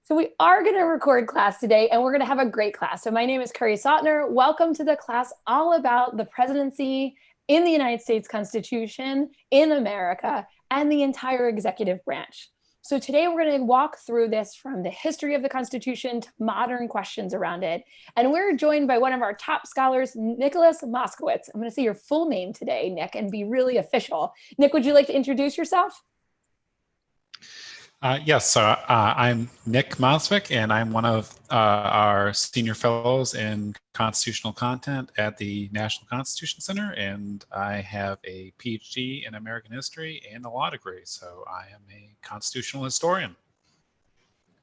So we are going to record class today, and we're going to have a great class. So my name is Kerry Sautner. Welcome to the class all about the presidency in the United States Constitution, in America, and the entire executive branch. So today we're going to walk through this from the history of the Constitution to modern questions around it. And we're joined by one of our top scholars, Nicholas Mosvick. I'm going to say your full name today, Nick, and be really official. Nick, would you like to introduce yourself? Yes, I'm Nick Mosvick, and I'm one of our senior fellows in constitutional content at the National Constitution Center, and I have a PhD in American history and a law degree, so I am a constitutional historian.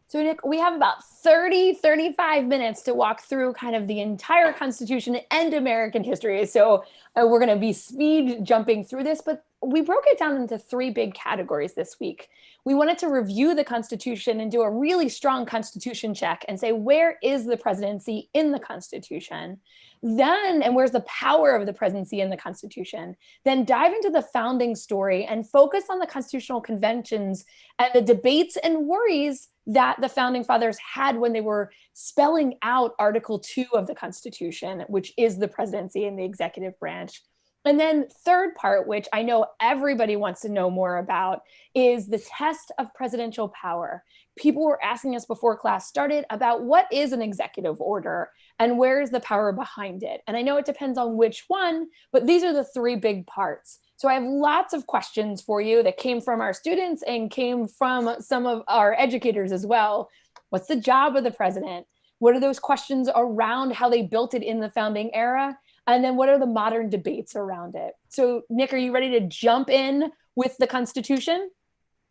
So Nick, we have about 35 minutes to walk through kind of the entire Constitution and American history. So we're going to be speed jumping through this, but we broke it down into three big categories this week. We wanted to review the Constitution and do a really strong Constitution check and say, where is the presidency in the Constitution? Then, and where's the power of the presidency in the Constitution? Then dive into the founding story and focus on the constitutional conventions and the debates and worries that the founding fathers had when they were spelling out Article 2 of the Constitution, which is the presidency and the executive branch. And then third part, which I know everybody wants to know more about, is the test of presidential power. People were asking us before class started about what is an executive order and where is the power behind it. And I know it depends on which one, but these are the three big parts. So I have lots of questions for you that came from our students and came from some of our educators as well. What's the job of the president? What are those questions around how they built it in the founding era? And then what are the modern debates around it? So Nick, are you ready to jump in with the Constitution?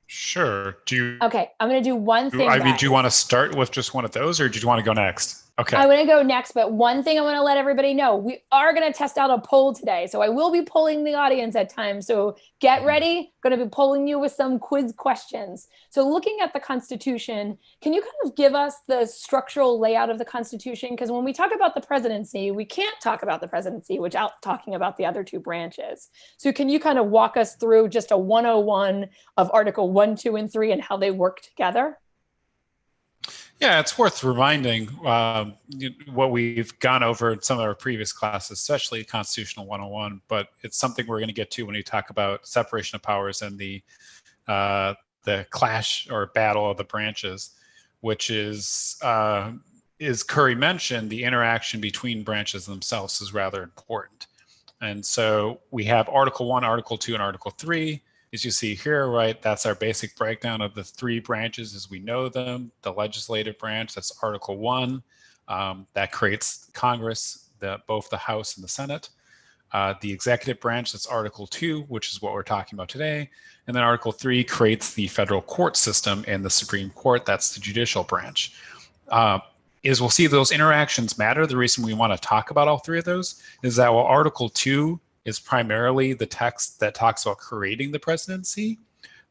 Sure. Okay, I'm going to do one thing. Do you want to start with just one of those, or did you want to go next? Okay. I want to go next, but one thing I want to let everybody know, we are going to test out a poll today. So I will be polling the audience at times. So get ready. I'm going to be polling you with some quiz questions. So looking at the Constitution, can you kind of give us the structural layout of the Constitution? Because when we talk about the presidency, we can't talk about the presidency without talking about the other two branches. So can you kind of walk us through just a 101 of Article 1, 2, and 3 and how they work together? Yeah, it's worth reminding what we've gone over in some of our previous classes, especially Constitutional 101, but it's something we're going to get to when we talk about separation of powers and the clash or battle of the branches, which is Curry mentioned, the interaction between branches themselves is rather important. And so we have Article 1, Article 2, and Article 3. As you see here, right, that's our basic breakdown of the three branches as we know them. The legislative branch, that's Article 1, that creates Congress, both the House and the Senate. The executive branch, that's Article 2, which is what we're talking about today. And then Article 3 creates the federal court system and the Supreme Court, that's the judicial branch. As we'll see, those interactions matter. The reason we want to talk about all three of those is that while Article 2 is primarily the text that talks about creating the presidency,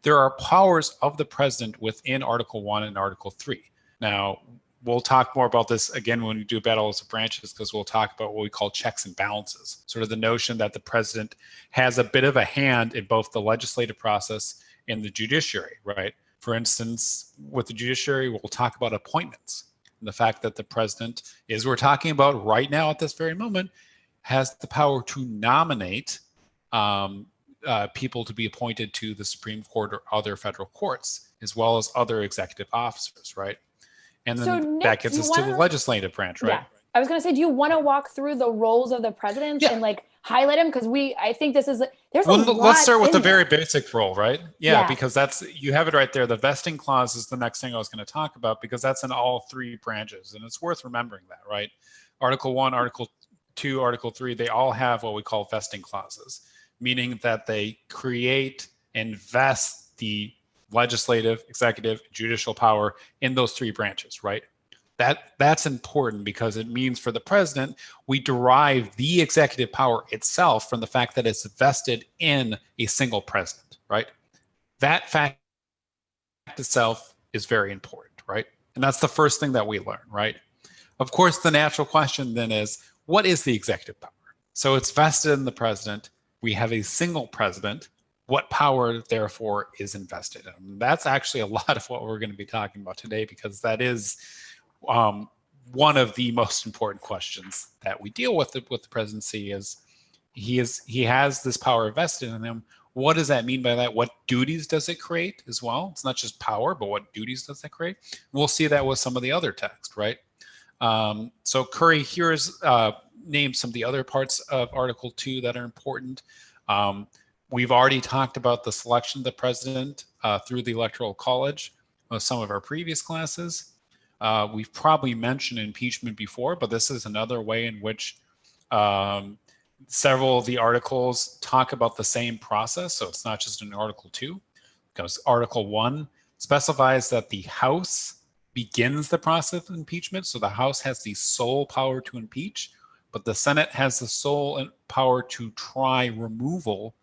there are powers of the president within Article 1 and Article 3. Now, we'll talk more about this again when we do battles of branches, because we'll talk about what we call checks and balances, sort of the notion that the president has a bit of a hand in both the legislative process and the judiciary, right? For instance, with the judiciary, we'll talk about appointments and the fact that the president, as we're talking about right now at this very moment, has the power to nominate people to be appointed to the Supreme Court or other federal courts, as well as other executive officers, right? And then so Nick, that gets us to the legislative branch, right? Yeah. I was going to say, do you want to walk through the roles of the president and like highlight them? Because I think this is, there's a lot. Let's start with the very basic role, right? Yeah, because you have it right there. The vesting clause is the next thing I was going to talk about, because that's in all three branches. And it's worth remembering that, right? Article 1, Article 2, Article 3, they all have what we call vesting clauses, meaning that they create and vest the legislative, executive, judicial power in those three branches, right? That's important because it means for the president, we derive the executive power itself from the fact that it's vested in a single president, right? That fact itself is very important, right? And that's the first thing that we learn, right? Of course, the natural question then is, what is the executive power? So it's vested in the president. We have a single president, what power, therefore, is invested in? That's actually a lot of what we're going to be talking about today, because that is one of the most important questions that we deal with the presidency. Is he has this power vested in him. What does that mean by that? What duties does it create as well? It's not just power, but what duties does that create? We'll see that with some of the other text, right? So Curry here is named some of the other parts of Article 2 that are important. We've already talked about the selection of the president through the Electoral College of some of our previous classes. We've probably mentioned impeachment before, but this is another way in which several of the articles talk about the same process. So it's not just in Article 2, because Article 1 specifies that the House begins the process of impeachment. So the House has the sole power to impeach, but the Senate has the sole power to try removal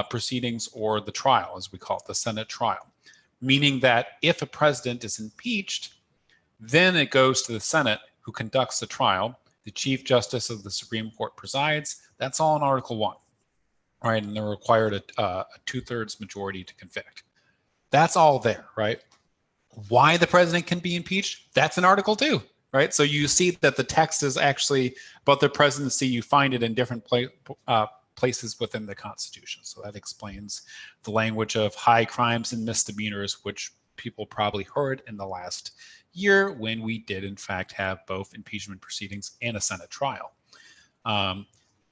proceedings, or the trial, as we call it, the Senate trial. Meaning that if a president is impeached, then it goes to the Senate, who conducts the trial. The Chief Justice of the Supreme Court presides. That's all in Article 1, right? And they're required a 2/3 majority to convict. That's all there, right? Why the president can be impeached, that's in Article 2, right? So you see that the text is actually about the presidency. You find it in different places within the Constitution. So that explains the language of high crimes and misdemeanors, which people probably heard in the last year when we did, in fact, have both impeachment proceedings and a Senate trial.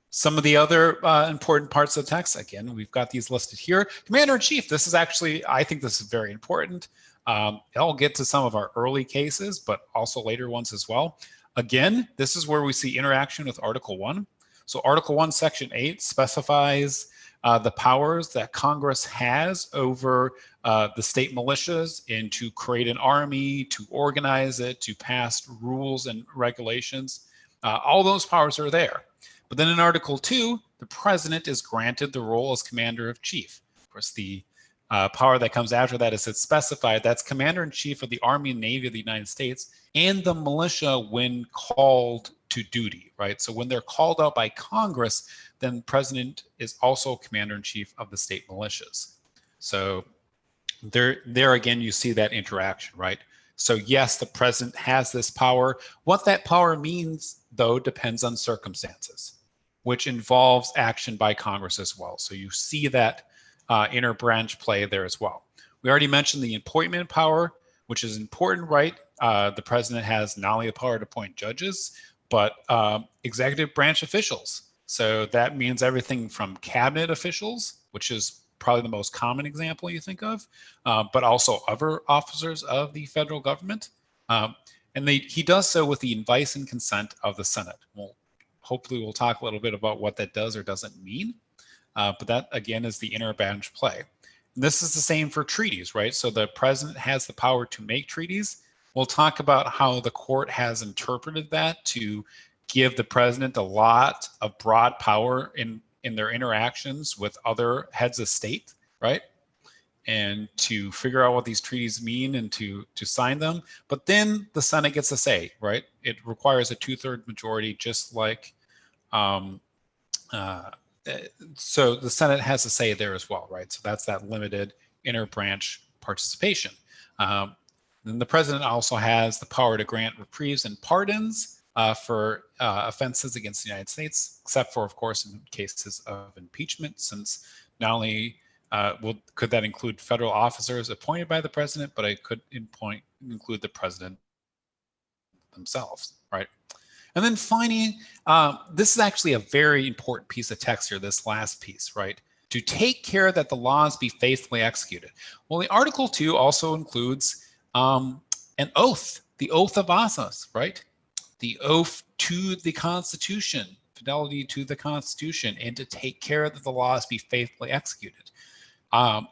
Some of the other important parts of the text, again, we've got these listed here. Commander-in-Chief, this is actually, I think this is very important. I'll get to some of our early cases, but also later ones as well. Again, this is where we see interaction with Article 1. So Article 1, Section 8 specifies the powers that Congress has over the state militias, and to create an army, to organize it, to pass rules and regulations. All those powers are there. But then in Article 2, the president is granted the role as Commander-in-Chief. Of course, the power that comes after that is it's specified. That's Commander-in-Chief of the Army and Navy of the United States and the militia when called to duty, right? So when they're called out by Congress, then the president is also Commander-in-Chief of the state militias. So there again, you see that interaction, right? So yes, the president has this power. What that power means, though, depends on circumstances, which involves action by Congress as well. So you see that inter-branch play there as well. We already mentioned the appointment power, which is important, right? The president has not only the power to appoint judges, but executive branch officials. So that means everything from cabinet officials, which is probably the most common example you think of, but also other officers of the federal government. And he does so with the advice and consent of the Senate. Well, hopefully we'll talk a little bit about what that does or doesn't mean. But that, again, is the inter-branch play. And this is the same for treaties, right? So the president has the power to make treaties. We'll talk about how the court has interpreted that to give the president a lot of broad power in their interactions with other heads of state, right? And to figure out what these treaties mean and to sign them. But then the Senate gets a say, right? It requires a 2/3 majority, just like, so the Senate has a say there as well, right? So that's that limited inter-branch participation. Then the president also has the power to grant reprieves and pardons for offenses against the United States, except for, of course, in cases of impeachment, since not only could that include federal officers appointed by the president, but it could include the president themselves, right? And then finally, this is actually a very important piece of text here, this last piece, right? To take care that the laws be faithfully executed. Well, the Article 2 also includes an oath, the oath of office, right? The oath to the Constitution, fidelity to the Constitution, and to take care that the laws be faithfully executed.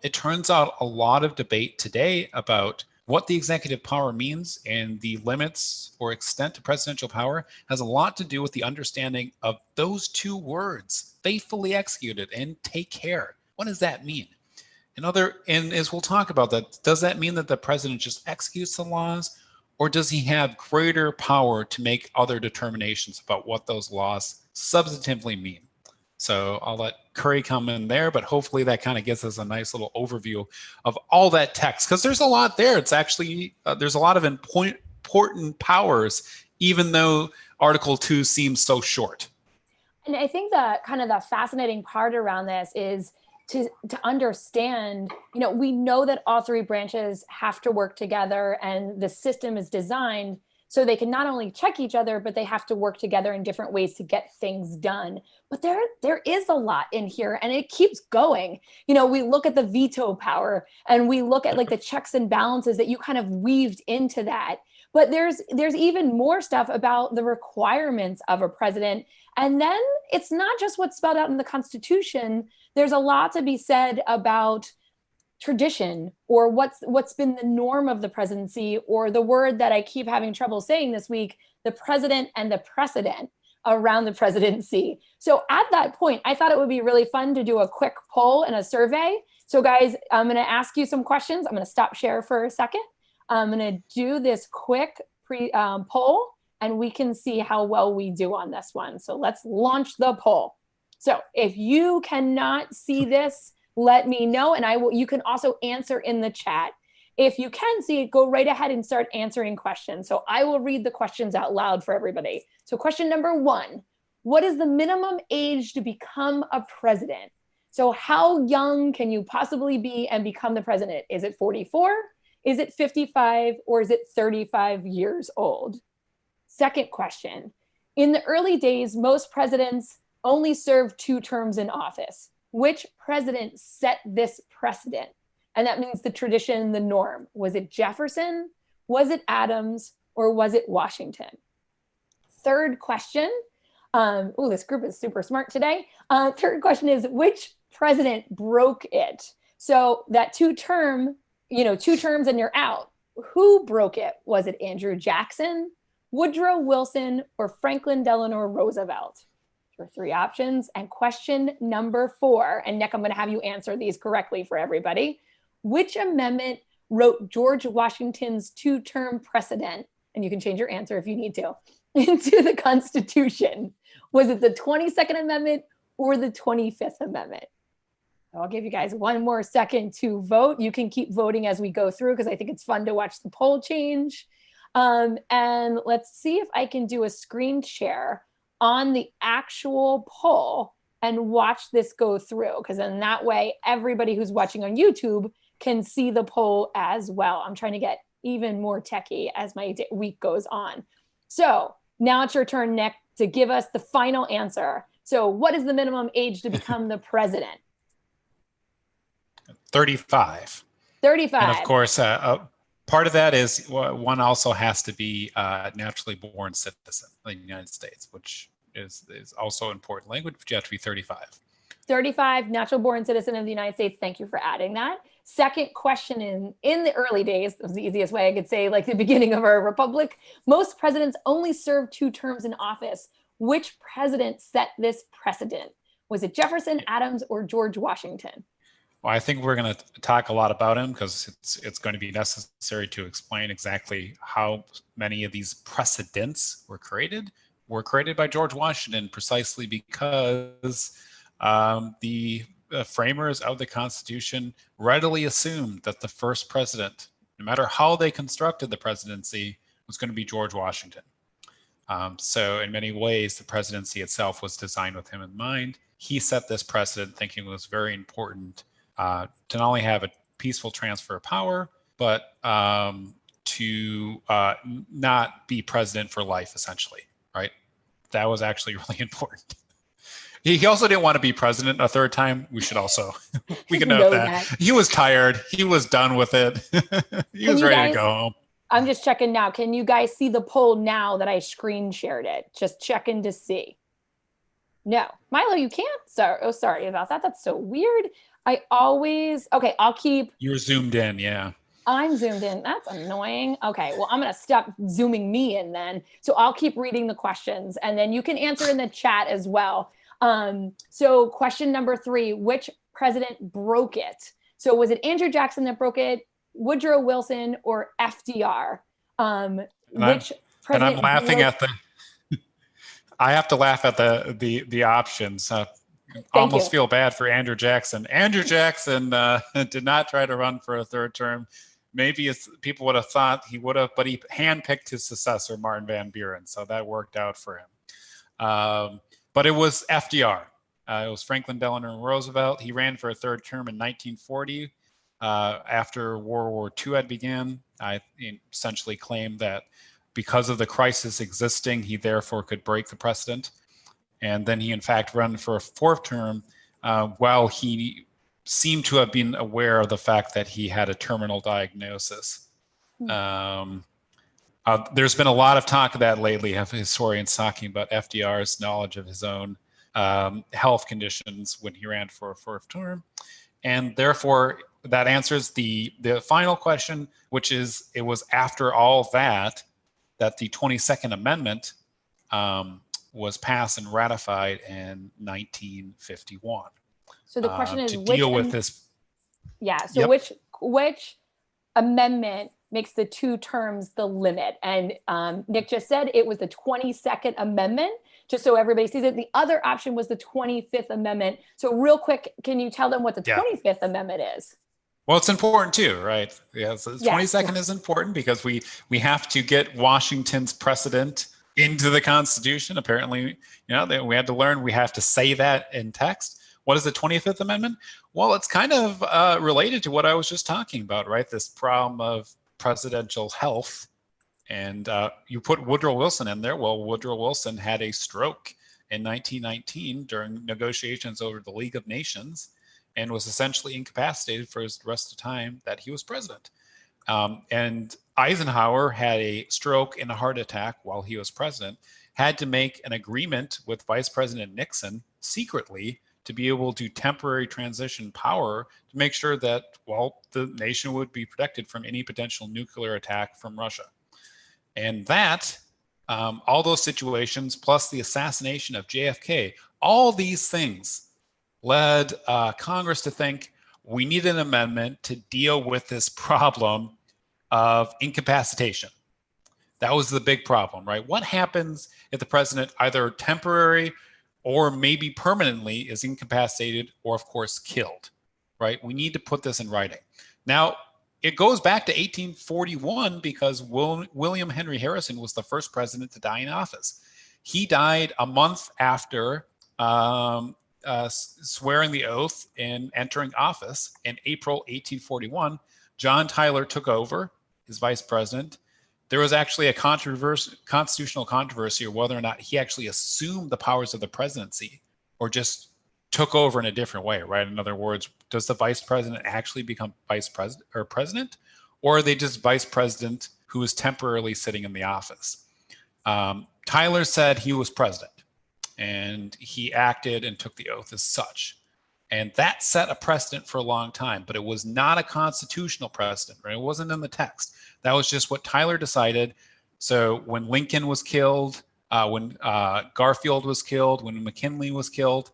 It turns out a lot of debate today about what the executive power means and the limits or extent to presidential power has a lot to do with the understanding of those two words, faithfully executed and take care. What does that mean? And as we'll talk about that, does that mean that the president just executes the laws, or does he have greater power to make other determinations about what those laws substantively mean? So I'll let Curry come in there, but hopefully that kind of gives us a nice little overview of all that text, because there's a lot there. It's actually, there's a lot of important powers, even though Article 2 seems so short. And I think the kind of the fascinating part around this is to understand, we know that all three branches have to work together, and the system is designed so they can not only check each other, but they have to work together in different ways to get things done. But there is a lot in here, and it keeps going. We look at the veto power, and we look at like the checks and balances that you kind of weaved into that. But there's even more stuff about the requirements of a president. And then it's not just what's spelled out in the Constitution. There's a lot to be said about tradition, or what's been the norm of the presidency, or the word that I keep having trouble saying this week, the president and the precedent around the presidency. So at that point, I thought it would be really fun to do a quick poll and a survey. So guys, I'm going to ask you some questions. I'm going to stop share for a second. I'm going to do this quick poll, and we can see how well we do on this one. So let's launch the poll. So if you cannot see this, let me know, and you can also answer in the chat. If you can see it, go right ahead and start answering questions. So I will read the questions out loud for everybody. So question number 1, what is the minimum age to become a president? So how young can you possibly be and become the president? Is it 44? Is it 55? Or is it 35 years old? Second question, in the early days, most presidents only served 2 terms in office. Which president set this precedent? And that means the tradition, the norm. Was it Jefferson? Was it Adams? Or was it Washington? Third question. This group is super smart today. Third question is, which president broke it? So that 2 terms and you're out. Who broke it? Was it Andrew Jackson, Woodrow Wilson, or Franklin Delano Roosevelt? For 3 options. And question number 4, and Nick, I'm going to have you answer these correctly for everybody. Which amendment wrote George Washington's 2-term precedent, and you can change your answer if you need to, into the Constitution? Was it the 22nd Amendment or the 25th Amendment? I'll give you guys 1 more second to vote. You can keep voting as we go through, because I think it's fun to watch the poll change. And let's see if I can do a screen share on the actual poll and watch this go through, because in that way, everybody who's watching on YouTube can see the poll as well. I'm trying to get even more techie as my week goes on. So now it's your turn, Nick, to give us the final answer. So what is the minimum age to become the president? 35. 35. And of course, part of that is one also has to be a naturally born citizen of the United States, which is also important language, but you have to be 35. 35, natural born citizen of the United States. Thank you for adding that. Second question, in the early days, that was the easiest way I could say, like the beginning of our republic, most presidents only served 2 terms in office. Which president set this precedent? Was it Jefferson, Adams, or George Washington? Well, I think we're going to talk a lot about him, because it's going to be necessary to explain exactly how many of these precedents were created by George Washington, precisely because the framers of the Constitution readily assumed that the first president, no matter how they constructed the presidency, was going to be George Washington. So in many ways, the presidency itself was designed with him in mind. He set this precedent, thinking it was very important to not only have a peaceful transfer of power, but to not be president for life, essentially, right? That was actually really important. He also didn't want to be president a 3rd time. We should also, we can note that. He was tired. He was done with it. He was ready to go home. I'm just checking now. Can you guys see the poll now that I screen shared it? Just checking to see. No. Milo, you can't? Sorry about that. That's so weird. Okay, I'll keep. You're zoomed in, yeah. I'm zoomed in. That's annoying. Okay, well, I'm going to stop zooming me in then. So I'll keep reading the questions, and then you can answer in the chat as well. So question number 3, which president broke it? So was it Andrew Jackson that broke it, Woodrow Wilson, or FDR? Which president? And I'm laughing at the. I have to laugh at the options. Thank you. Almost feel bad for Andrew Jackson. Andrew Jackson did not try to run for a third term. Maybe people would have thought he would have, but he handpicked his successor, Martin Van Buren, so that worked out for him. But it was FDR. It was Franklin Delano Roosevelt. He ran for a third term in 1940 after World War II had begun. I essentially claimed that because of the crisis existing, he therefore could break the precedent. And then he, in fact, ran for a fourth term while he seemed to have been aware of the fact that he had a terminal diagnosis. There's been a lot of talk of that lately, of historians talking about FDR's knowledge of his own health conditions when he ran for a fourth term. And therefore, that answers the final question, which is, it was after all that the 22nd Amendment was passed and ratified in 1951. So the question is, to deal with this. Yeah. So Yep. which amendment makes the two terms the limit? And Nick just said it was the 22nd Amendment, just so everybody sees it. The other option was the 25th Amendment. So real quick, can you tell them what the 25th Amendment is? Well, it's important too, right? Yeah, so the 22nd is important because we have to get Washington's precedent into the Constitution. Apparently, we had to learn, we have to say that in text. What is the 25th Amendment? Well, it's kind of related to what I was just talking about, right? This problem of presidential health. And you put Woodrow Wilson in there. Well, Woodrow Wilson had a stroke in 1919 during negotiations over the League of Nations and was essentially incapacitated for the rest of the time that he was president. And Eisenhower had a stroke and a heart attack while he was president, had to make an agreement with Vice President Nixon secretly to be able to temporarily transition power to make sure that, well, the nation would be protected from any potential nuclear attack from Russia. And that, all those situations, plus the assassination of JFK, all these things led Congress to think we need an amendment to deal with this problem of incapacitation. That was the big problem, right? What happens if the president either temporary or maybe permanently is incapacitated or, of course, killed, right? We need to put this in writing. Now, it goes back to 1841 because William Henry Harrison was the first president to die in office. He died a month after swearing the oath and entering office in April 1841. John Tyler took over as vice president. There was actually a constitutional controversy of whether or not he actually assumed the powers of the presidency or just took over in a different way, right? In other words, does the vice president actually become vice president or president, or are they just vice president who is temporarily sitting in the office? Tyler said he was president, and he acted and took the oath as such. And that set a precedent for a long time, but it was not a constitutional precedent, right? It wasn't in the text. That was just what Tyler decided. So when Lincoln was killed, when Garfield was killed, when McKinley was killed,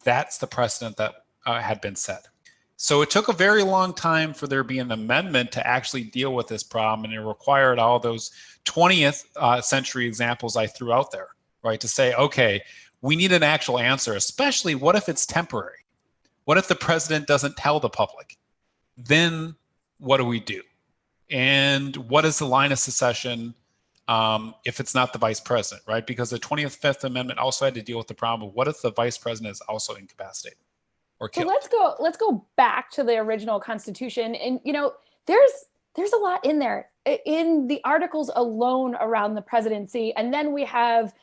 that's the precedent that had been set. So it took a very long time for there to be an amendment to actually deal with this problem, and it required all those 20th century examples I threw out there, right? To say, okay, we need an actual answer, especially what if it's temporary? What if the president doesn't tell the public? Then what do we do? And what is the line of secession if it's not the vice president, right? Because the 25th Amendment also had to deal with the problem of what if the vice president is also incapacitated or killed? So let's go back to the original Constitution. And, there's a lot in there in the articles alone around the presidency. And then we have,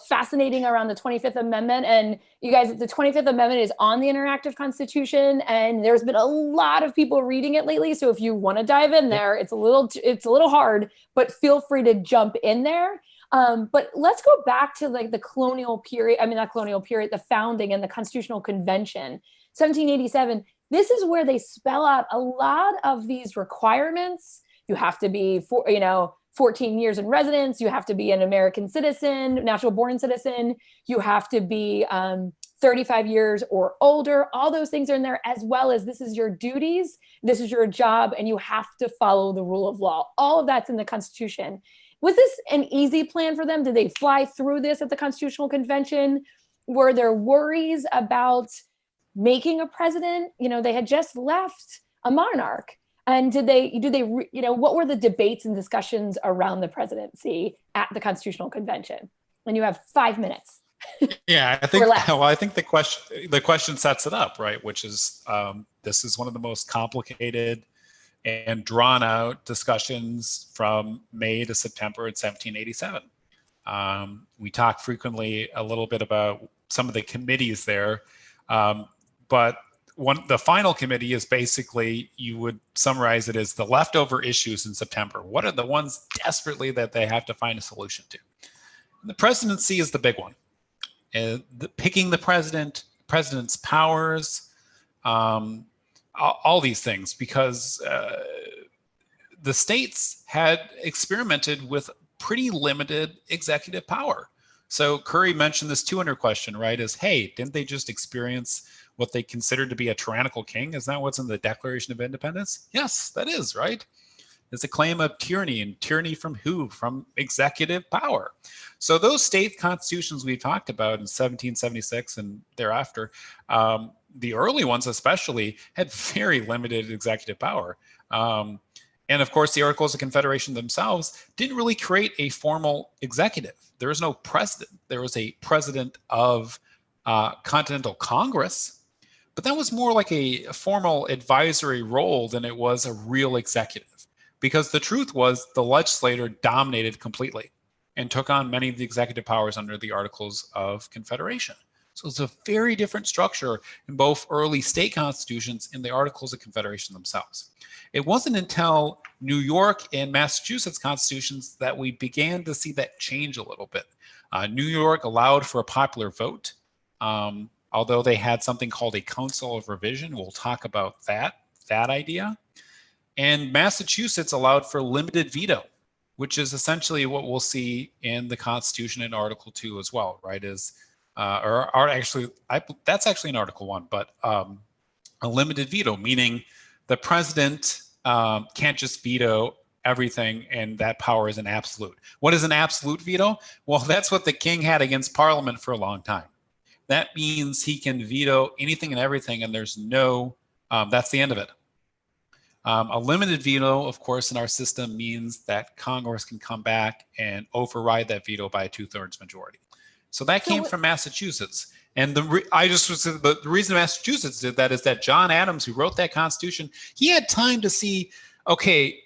fascinating around the 25th Amendment. And you guys, the 25th Amendment is on the Interactive Constitution, and there's been a lot of people reading it lately. So if you want to dive in there, it's a little hard, but feel free to jump in there. But let's go back to the colonial period. I mean, not colonial period, the founding and the Constitutional Convention, 1787. This is where they spell out a lot of these requirements. You have to be 14 years in residence. You have to be an American citizen, natural born citizen. You have to be 35 years or older. All those things are in there, as well as this is your duties, this is your job, and you have to follow the rule of law. All of that's in the Constitution. Was this an easy plan for them? Did they fly through this at the Constitutional Convention? were there worries about making a president? You know, they had just left a monarch. And what were the debates and discussions around the presidency at the Constitutional Convention? And you have 5 minutes. Yeah, I think the question sets it up, right? Which is, this is one of the most complicated and drawn out discussions from May to September in 1787. We talk frequently a little bit about some of the committees there, but the final committee is basically, you would summarize it as the leftover issues in September. What are the ones desperately that they have to find a solution to? And the presidency is the big one. Picking the president's powers, all these things, because the states had experimented with pretty limited executive power. So Curry mentioned this 200 question, right? Is, hey, didn't they just experience what they considered to be a tyrannical king? Is that what's in the Declaration of Independence? Yes, that is, right? It's a claim of tyranny, and tyranny from who? From executive power. So those state constitutions we talked about in 1776 and thereafter, the early ones especially, had very limited executive power. And of course, the Articles of Confederation themselves didn't really create a formal executive. There was no president. There was a president of Continental Congress, but that was more like a formal advisory role than it was a real executive. Because the truth was, the legislator dominated completely and took on many of the executive powers under the Articles of Confederation. So it's a very different structure in both early state constitutions and the Articles of Confederation themselves. It wasn't until New York and Massachusetts constitutions that we began to see that change a little bit. New York allowed for a popular vote, although they had something called a Council of Revision. We'll talk about that idea. And Massachusetts allowed for limited veto, which is essentially what we'll see in the Constitution in Article 2 as well, right? That's actually in Article 1, but a limited veto, meaning the president can't just veto everything, and that power is an absolute. What is an absolute veto? Well, that's what the king had against Parliament for a long time. That means he can veto anything and everything, and there's no, that's the end of it. A limited veto, of course, in our system means that Congress can come back and override that veto by a 2/3 majority. So that came from Massachusetts. And the reason Massachusetts did that is that John Adams, who wrote that Constitution, he had time to see, okay,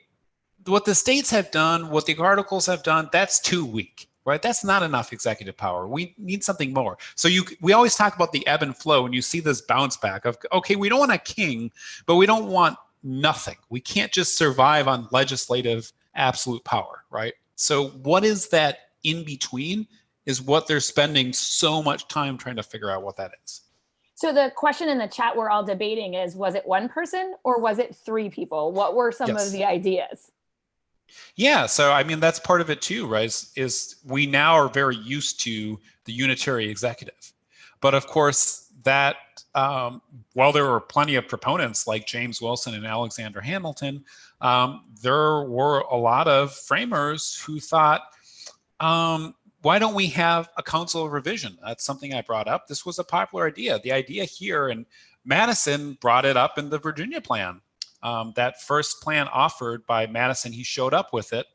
what the states have done, what the articles have done, that's too weak, right? That's not enough executive power. We need something more. So we always talk about the ebb and flow, and you see this bounce back of, okay, we don't want a king, but we don't want nothing. We can't just survive on legislative absolute power, right? So what is that in between is what they're spending so much time trying to figure out what that is. So the question in the chat we're all debating is, was it one person or was it 3 people? What were some of the ideas? Yeah, so I mean, that's part of it too, right? Is we now are very used to the unitary executive. But of course, that while there were plenty of proponents like James Wilson and Alexander Hamilton, there were a lot of framers who thought, why don't we have a Council of Revision? That's something I brought up. This was a popular idea. The idea here, and Madison brought it up in the Virginia plan. That first plan offered by Madison, he showed up with it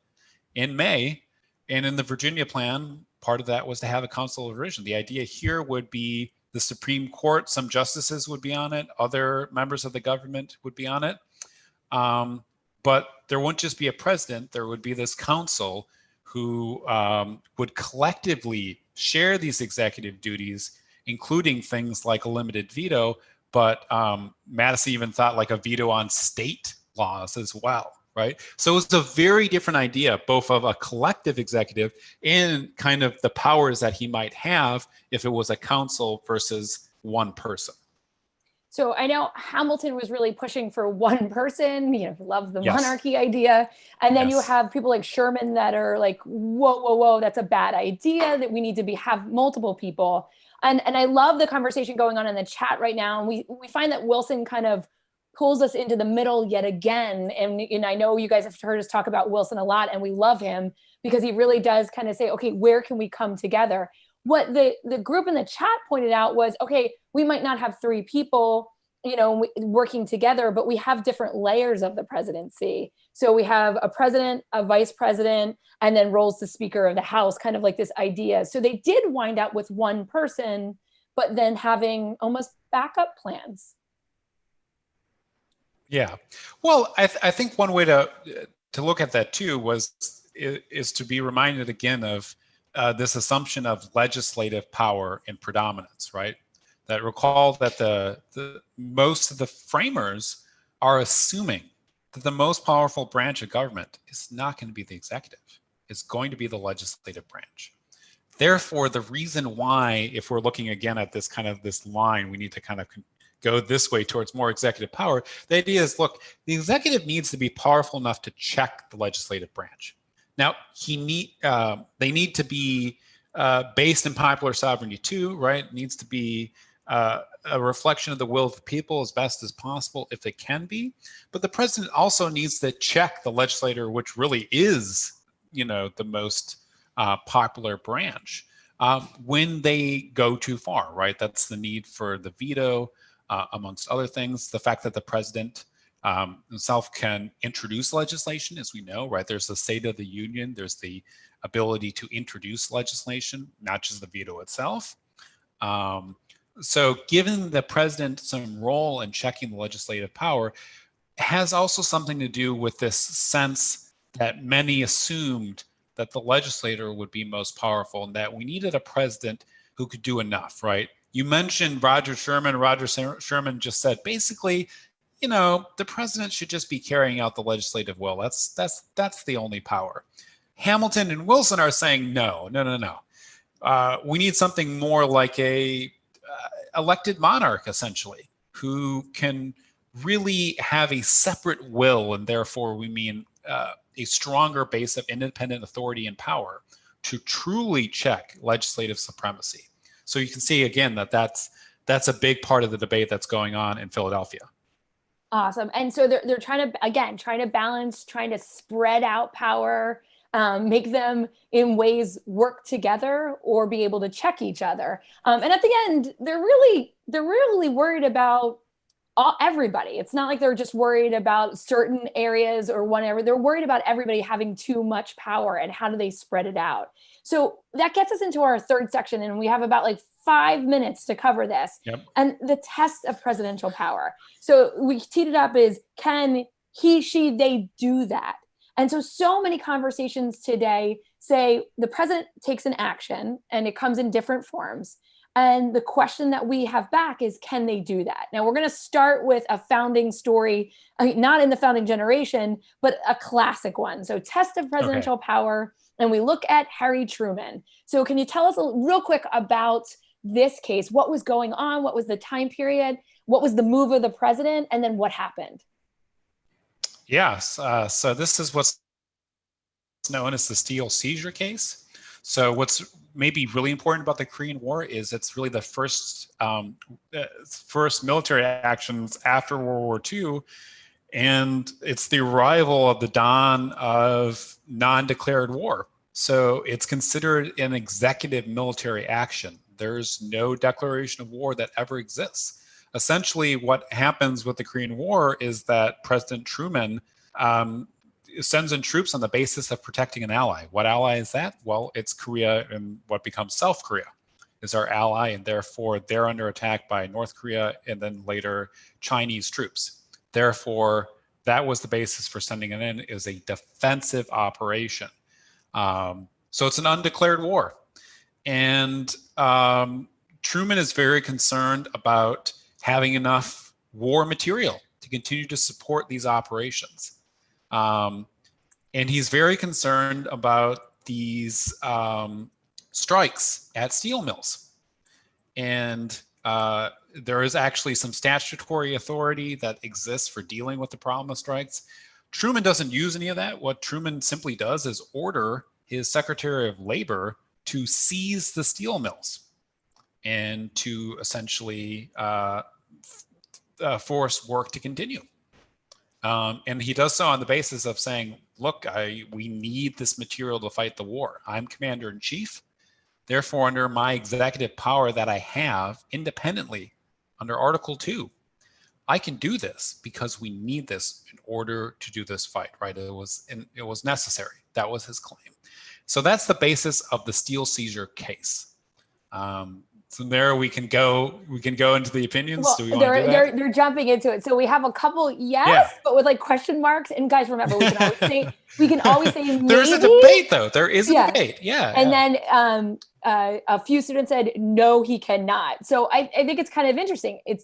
in May. And in the Virginia plan, part of that was to have a Council of Revision. The idea here would be the Supreme Court, some justices would be on it, other members of the government would be on it. But there wouldn't just be a president, there would be this council who would collectively share these executive duties, including things like a limited veto, but Madison even thought like a veto on state laws as well, right? So it's a very different idea, both of a collective executive and kind of the powers that he might have if it was a council versus one person. So I know Hamilton was really pushing for one person, love the monarchy idea. And then you have people like Sherman that are like, whoa, that's a bad idea, that we need to have multiple people. And I love the conversation going on in the chat right now. And we find that Wilson kind of pulls us into the middle yet again. And I know you guys have heard us talk about Wilson a lot, and we love him because he really does kind of say, okay, where can we come together? what the group in the chat pointed out was, okay, we might not have three people, working together, but we have different layers of the presidency. So we have a president, a vice president, and then rolls the Speaker of the House, kind of like this idea. So they did wind up with one person, but then having almost backup plans. Yeah. Well, I think one way to look at that too is to be reminded again of this assumption of legislative power and predominance, right? That recall that the most of the framers are assuming that the most powerful branch of government is not going to be the executive. It's going to be the legislative branch. Therefore, the reason why, if we're looking again at this kind of this line, we need to kind of go this way towards more executive power. The idea is, look, the executive needs to be powerful enough to check the legislative branch. Now, they need to be based in popular sovereignty too, right? It needs to be a reflection of the will of the people as best as possible, if it can be. But the president also needs to check the legislator, which really is, the most popular branch, when they go too far, right? That's the need for the veto, amongst other things. The fact that the president himself can introduce legislation, as we know, right? There's the State of the Union. There's the ability to introduce legislation, not just the veto itself. So giving the president some role in checking the legislative power has also something to do with this sense that many assumed that the legislator would be most powerful and that we needed a president who could do enough, right? You mentioned Roger Sherman. Roger Sherman just said, basically, the president should just be carrying out the legislative will. That's the only power. Hamilton and Wilson are saying, no. We need something more like a elected monarch, essentially, who can really have a separate will, and therefore we mean a stronger base of independent authority and power to truly check legislative supremacy. So you can see again that's a big part of the debate that's going on in Philadelphia. Awesome. And so they're trying to balance, trying to spread out power, make them in ways work together or be able to check each other. And at the end, they're really worried about everybody. It's not like they're just worried about certain areas or one area. They're worried about everybody having too much power and how do they spread it out. So that gets us into our third section, and we have about 5 minutes to cover this. Yep. And the test of presidential power. So we teed it up is, can he, she, they do that? And so many conversations today say the president takes an action and it comes in different forms. And the question that we have back is, can they do that? Now, we're going to start with a founding story, not in the founding generation, but a classic one. So test of presidential power. And we look at Harry Truman. So can you tell us real quick about this case? What was going on? What was the time period? What was the move of the president? And then what happened? Yes. So this is what's known as the Steel Seizure case. So what's maybe really important about the Korean War is it's really the first military actions after World War II. And it's the arrival of the dawn of non-declared war. So it's considered an executive military action. There's no declaration of war that ever exists. Essentially, what happens with the Korean War is that President Truman sends in troops on the basis of protecting an ally. What ally is that? Well, it's Korea, and what becomes South Korea is our ally, and therefore they're under attack by North Korea and then later Chinese troops. Therefore, that was the basis for sending it in, is a defensive operation. So it's an undeclared war. And Truman is very concerned about having enough war material to continue to support these operations. And he's very concerned about these strikes at steel mills. And there is actually some statutory authority that exists for dealing with the problem of strikes. Truman doesn't use any of that. What Truman simply does is order his Secretary of Labor to seize the steel mills and to essentially force work to continue. And he does so on the basis of saying, look, we need this material to fight the war. I'm Commander-in-Chief. Therefore, under my executive power that I have independently under Article 2, I can do this because we need this in order to do this fight, right? It was necessary. That was his claim. So that's the basis of the steel seizure case. From there we can go into the opinions. Well, Do we want to do that? they're jumping into it. So we have a couple but with like question marks. And guys, remember, we can always say maybe. There's a debate though. There is a debate. Yeah. And then a few students said, no, he cannot. So I think it's kind of interesting. It's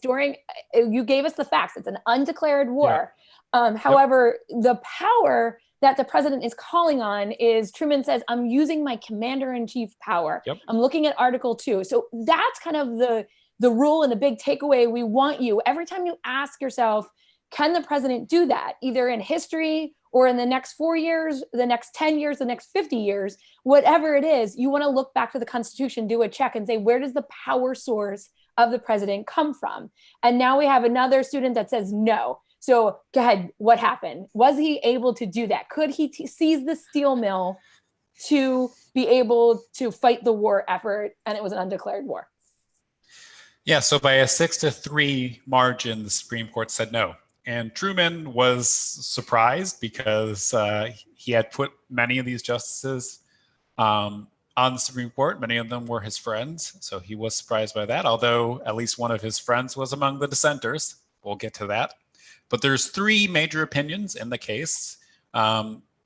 you gave us the facts. It's an undeclared war. However, the power that the president is calling on is, Truman says, I'm using my commander-in-chief power. I'm looking at Article 2. So that's kind of the rule and the big takeaway we want you. Every time you ask yourself, can the president do that? Either in history or in the next 4 years, the next 10 years, the next 50 years, whatever it is, you want to look back to the Constitution, do a check and say, where does the power source of the president come from? And now we have another student that says no. So go ahead, what happened? Was he able to do that? Could he seize the steel mill to be able to fight the war effort? And it was an undeclared war. Yeah, so by a 6-3 margin, the Supreme Court said no. And Truman was surprised because he had put many of these justices on the Supreme Court. Many of them were his friends. So he was surprised by that, although at least one of his friends was among the dissenters. We'll get to that. But there's 3 major opinions in the case.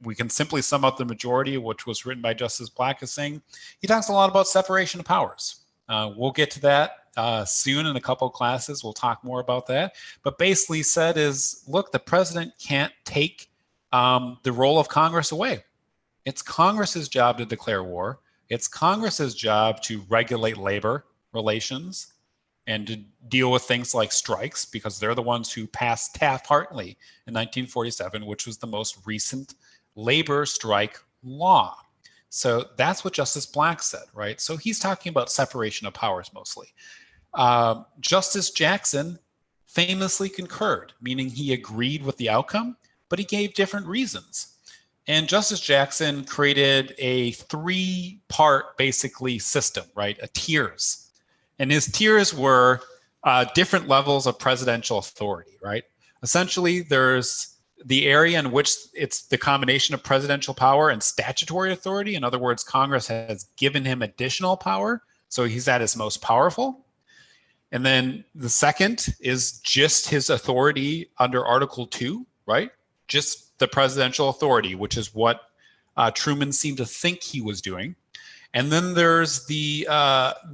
We can simply sum up the majority, which was written by Justice Black, as saying he talks a lot about separation of powers. We'll get to that soon in a couple of classes. We'll talk more about that. But basically said is, look, the president can't take the role of Congress away. It's Congress's job to declare war. It's Congress's job to regulate labor relations and to deal with things like strikes, because they're the ones who passed Taft-Hartley in 1947, which was the most recent labor strike law. So that's what Justice Black said, right? So he's talking about separation of powers mostly. Justice Jackson famously concurred, meaning he agreed with the outcome, but he gave different reasons. And Justice Jackson created a 3-part, basically, system, right? A tiers. And his tiers were different levels of presidential authority, right? Essentially, there's the area in which it's the combination of presidential power and statutory authority. In other words, Congress has given him additional power, so he's at his most powerful. And then the second is just his authority under Article 2, right? Just the presidential authority, which is what Truman seemed to think he was doing. And then there's the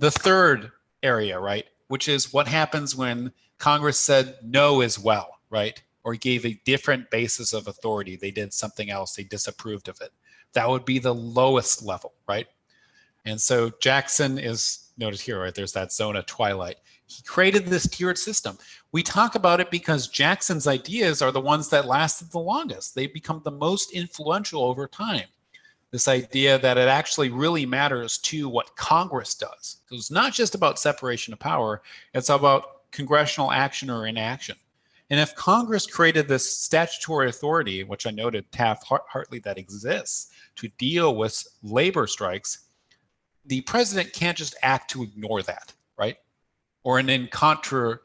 third area, right? Which is what happens when Congress said no as well, right? Or gave a different basis of authority. They did something else. They disapproved of it. That would be the lowest level, right? And so Jackson is noted here, right? There's that zone of twilight. He created this tiered system. We talk about it because Jackson's ideas are the ones that lasted the longest. They become the most influential over time. This idea that it actually really matters to what Congress does. It's not just about separation of power, it's about congressional action or inaction. And if Congress created this statutory authority, which I noted Taft-Hartley that exists to deal with labor strikes, the president can't just act to ignore that, right? Or in contra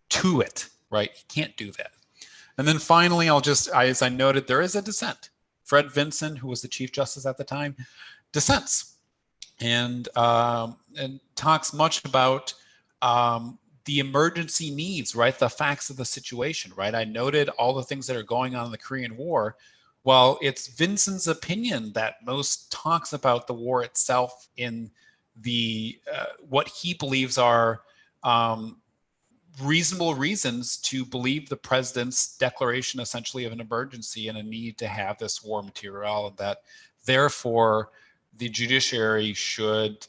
to it, right? He can't do that. And then finally, as I noted, there is a dissent. Fred Vinson, who was the Chief Justice at the time, dissents and talks much about the emergency needs, right? The facts of the situation, right? I noted all the things that are going on in the Korean War. Well, it's Vinson's opinion that most talks about the war itself in the what he believes are reasonable reasons to believe the president's declaration essentially of an emergency and a need to have this war material, and that therefore the judiciary should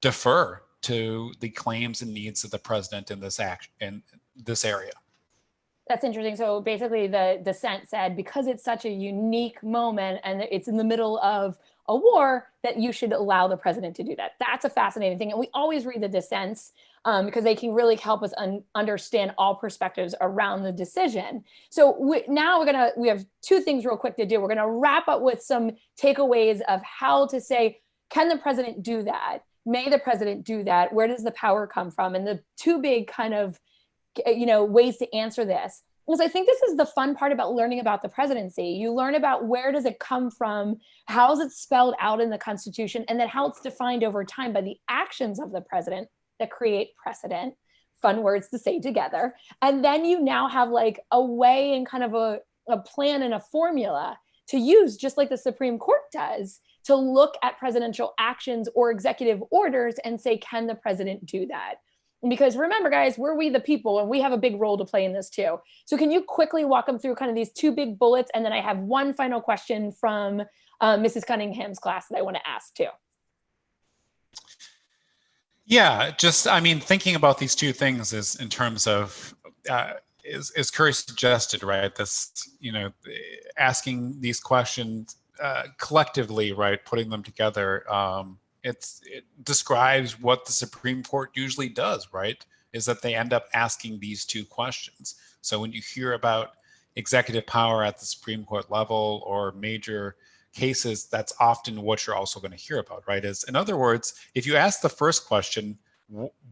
defer to the claims and needs of the president in this action in this area. That's interesting. So basically the dissent said, because it's such a unique moment and it's in the middle of a war, that you should allow the president to do that. That's a fascinating thing. And we always read the dissents because they can really help us understand all perspectives around the decision. So we have 2 things real quick to do. We're gonna wrap up with some takeaways of how to say, can the president do that? May the president do that? Where does the power come from? And the two big kind of, ways to answer this, because I think this is the fun part about learning about the presidency. You learn about where does it come from, how is it spelled out in the Constitution, and then how it's defined over time by the actions of the president that create precedent. Fun words to say together. And then you now have like a way and kind of a plan and a formula to use, just like the Supreme Court does, to look at presidential actions or executive orders and say, can the president do that? Because remember, guys, we're we the people, and we have a big role to play in this too. So can you quickly walk them through kind of these two big bullets? And then I have one final question from Mrs. Cunningham's class that I want to ask too. Yeah, thinking about these two things is in terms of, as Kerry suggested, right? This, asking these questions collectively, right? Putting them together. It describes what the Supreme Court usually does, right? Is that they end up asking these two questions. So when you hear about executive power at the Supreme Court level or major cases, that's often what you're also going to hear about, right? Is, in other words, if you ask the first question,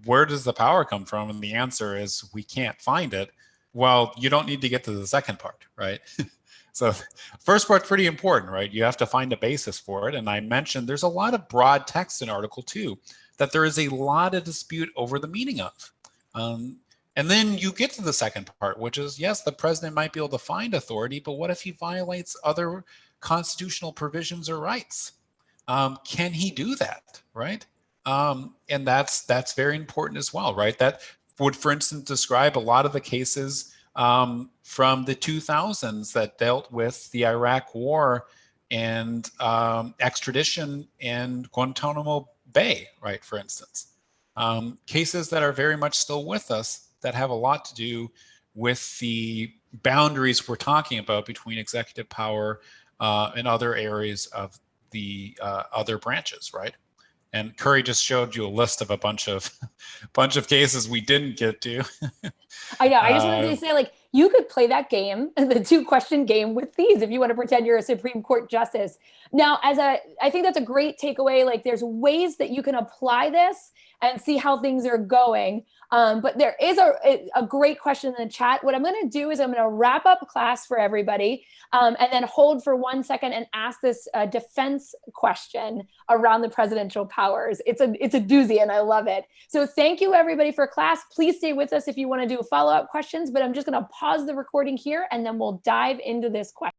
where does the power come from? And the answer is, we can't find it. Well, you don't need to get to the second part, right? So first part's pretty important, right? You have to find a basis for it. And I mentioned there's a lot of broad text in Article 2 that there is a lot of dispute over the meaning of. And then you get to the second part, which is, yes, the president might be able to find authority, but what if he violates other constitutional provisions or rights? Can he do that, right? And that's very important as well, right? That would, for instance, describe a lot of the cases from the 2000s that dealt with the Iraq War and extradition and Guantanamo Bay, right, for instance. Cases that are very much still with us that have a lot to do with the boundaries we're talking about between executive power and other areas of the other branches, right? And Kerry just showed you a list of a bunch of cases we didn't get to. I know. I just wanted to say, like, you could play that game, the 2-question game, with these if you want to pretend you're a Supreme Court justice. Now, I think that's a great takeaway. Like, there's ways that you can apply this and see how things are going. But there is a great question in the chat. What I'm going to do is I'm going to wrap up class for everybody and then hold for 1 second and ask this defense question around the presidential powers. It's a doozy and I love it. So thank you everybody for class. Please stay with us if you want to do follow-up questions, but I'm just going to pause the recording here and then we'll dive into this question.